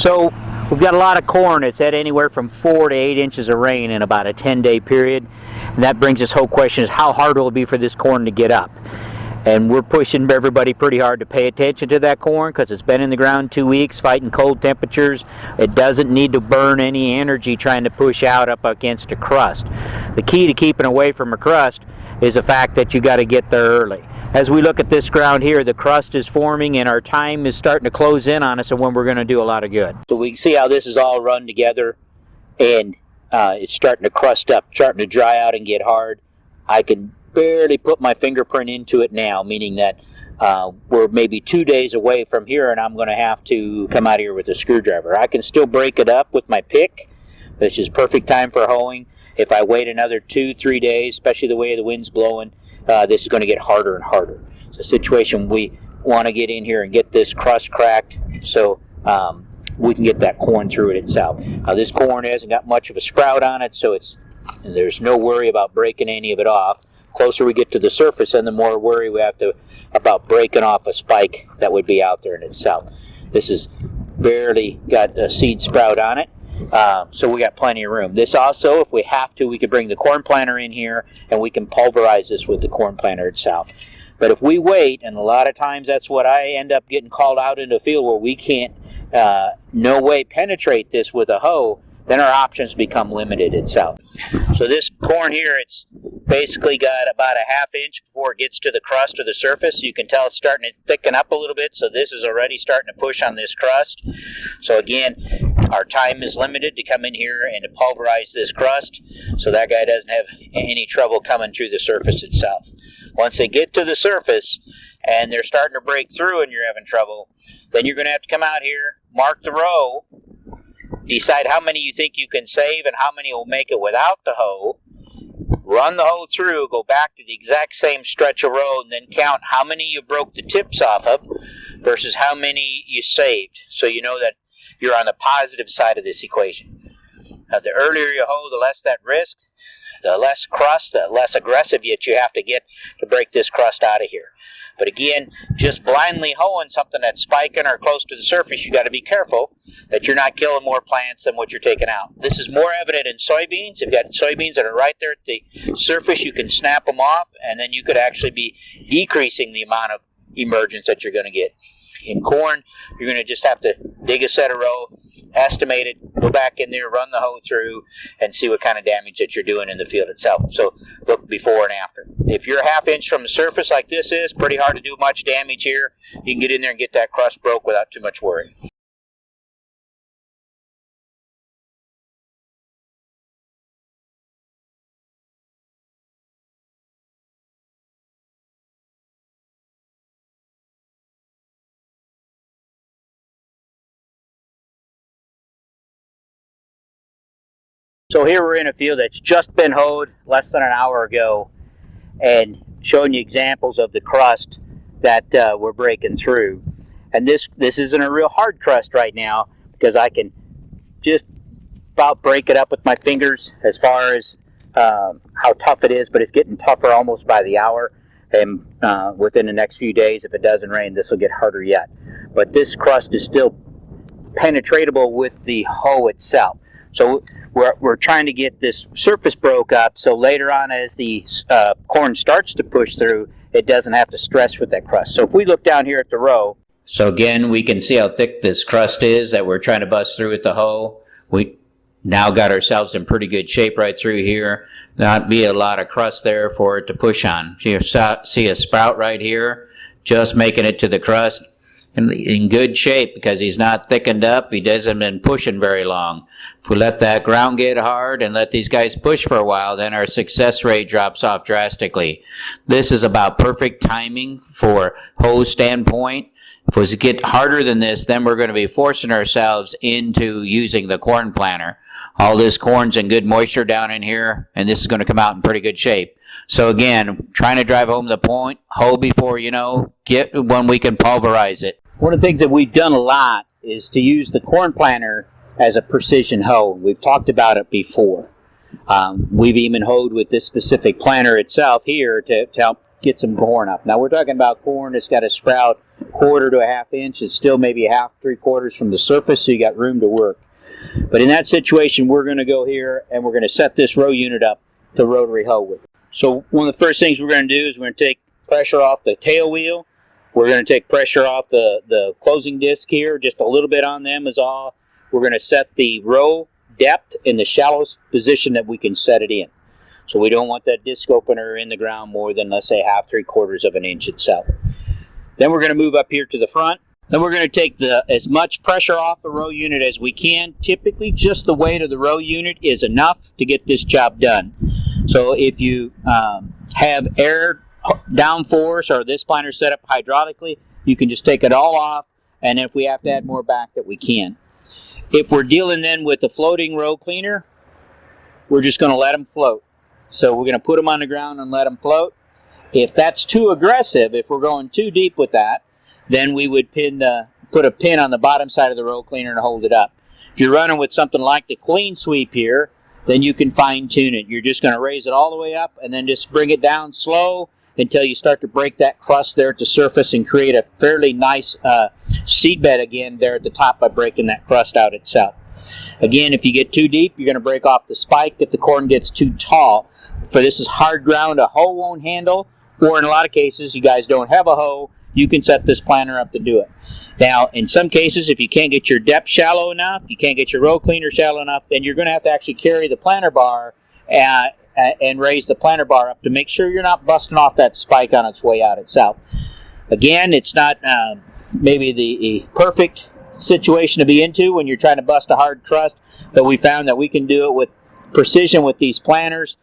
So we've got a lot of corn. It's had anywhere from 4 to 8 inches of rain in about a 10-day period. And that brings us whole question is how hard will it be for this corn to get up? And we're pushing everybody pretty hard to pay attention to that corn because it's been in the ground 2 weeks fighting cold temperatures. It doesn't need to burn any energy trying to push out up against a crust. The key to keeping away from a crust is the fact that you got to get there early. As we look at this ground here, the crust is forming and our time is starting to close in on us and when we're going to do a lot of good. So we can see how this is all run together and it's starting to crust up, starting to dry out and get hard. I can barely put my fingerprint into it now, meaning that we're maybe 2 days away from here and I'm going to have to come out here with a screwdriver. I can still break it up with my pick, which is perfect time for hoeing. If I wait another 2-3 days, especially the way the wind's blowing, this is going to get harder and harder. It's a situation we want to get in here and get this crust cracked so we can get that corn through it itself. Now this corn hasn't got much of a sprout on it, so there's no worry about breaking any of it off. Closer we get to the surface, and the more worry we have about breaking off a spike that would be out there in itself. This has barely got a seed sprout on it. So we got plenty of room. This also, if we have to, we could bring the corn planter in here and we can pulverize this with the corn planter itself. But if we wait, and a lot of times that's what I end up getting called out into the field where we can't no way penetrate this with a hoe, then our options become limited itself. So this corn here, it's basically got about a ½ inch before it gets to the crust or the surface. You can tell it's starting to thicken up a little bit, so this is already starting to push on this crust. So again, our time is limited to come in here and to pulverize this crust so that guy doesn't have any trouble coming through the surface itself. Once they get to the surface and they're starting to break through and you're having trouble, then you're going to have to come out here, mark the row, decide how many you think you can save and how many will make it without the hoe, run the hoe through, go back to the exact same stretch of road, and then count how many you broke the tips off of versus how many you saved, so you know that you're on the positive side of this equation. The earlier you hoe, the less that risk, the less crust, the less aggressive yet you have to get to break this crust out of here. But again, just blindly hoeing something that's spiking or close to the surface, you got to be careful that you're not killing more plants than what you're taking out. This is more evident in soybeans. If you've got soybeans that are right there at the surface, you can snap them off, and then you could actually be decreasing the amount of emergence that you're going to get. In corn, you're going to just have to dig a set of row, estimate it, go back in there, run the hoe through, and see what kind of damage that you're doing in the field itself. So look before and after. If you're a ½ inch from the surface like this is, pretty hard to do much damage here. You can get in there and get that crust broke without too much worry. So here we're in a field that's just been hoed less than an hour ago and showing you examples of the crust that we're breaking through. And this isn't a real hard crust right now because I can just about break it up with my fingers as far as how tough it is, but it's getting tougher almost by the hour. And within the next few days, if it doesn't rain, this will get harder yet. But this crust is still penetratable with the hoe itself. So we're trying to get this surface broke up so later on as the corn starts to push through, it doesn't have to stress with that crust. So if we look down here at the row. So again, we can see how thick this crust is that we're trying to bust through with the hoe. We now got ourselves in pretty good shape right through here. Not be a lot of crust there for it to push on. You see a sprout right here, just making it to the crust. In good shape because he's not thickened up. He hasn't been pushing very long. If we let that ground get hard and let these guys push for a while, then our success rate drops off drastically. This is about perfect timing for hoe standpoint. If we get harder than this, then we're going to be forcing ourselves into using the corn planter. All this corn's in good moisture down in here, and this is going to come out in pretty good shape. So again, trying to drive home the point, hoe before you know, get when we can pulverize it. One of the things that we've done a lot is to use the corn planter as a precision hoe. We've talked about it before. We've even hoed with this specific planter itself here to help get some corn up. Now we're talking about corn that's got a sprout 1/4 to a 1/2 inch. It's still maybe 1/2, 3/4 from the surface, so you got room to work. But in that situation, we're going to go here and we're going to set this row unit up to rotary hoe with. So one of the first things we're going to do is we're going to take pressure off the tail wheel. We're going to take pressure off the closing disc here, just a little bit on them is all. We're going to set the row depth in the shallowest position that we can set it in. So we don't want that disc opener in the ground more than, let's say, 1/2, 3/4 of an inch itself. Then we're going to move up here to the front. Then we're going to take as much pressure off the row unit as we can. Typically, just the weight of the row unit is enough to get this job done. So if you have air downforce or this planter set up hydraulically, you can just take it all off, and if we have to add more back, that we can. If we're dealing then with the floating row cleaner, we're just going to let them float. So we're going to put them on the ground and let them float. If that's too aggressive, if we're going too deep with that, then we would put a pin on the bottom side of the row cleaner and hold it up. If you're running with something like the clean sweep here, then you can fine tune it. You're just going to raise it all the way up and then just bring it down slow until you start to break that crust there at the surface and create a fairly nice seed bed again there at the top by breaking that crust out itself. Again, if you get too deep, you're going to break off the spike if the corn gets too tall. For this is hard ground, a hoe won't handle, or in a lot of cases, you guys don't have a hoe, you can set this planter up to do it. Now, in some cases, if you can't get your depth shallow enough, you can't get your row cleaner shallow enough, then you're going to have to actually carry the planter bar and raise the planter bar up to make sure you're not busting off that spike on its way out itself. Again, it's not maybe the perfect situation to be into when you're trying to bust a hard crust, but we found that we can do it with precision with these planters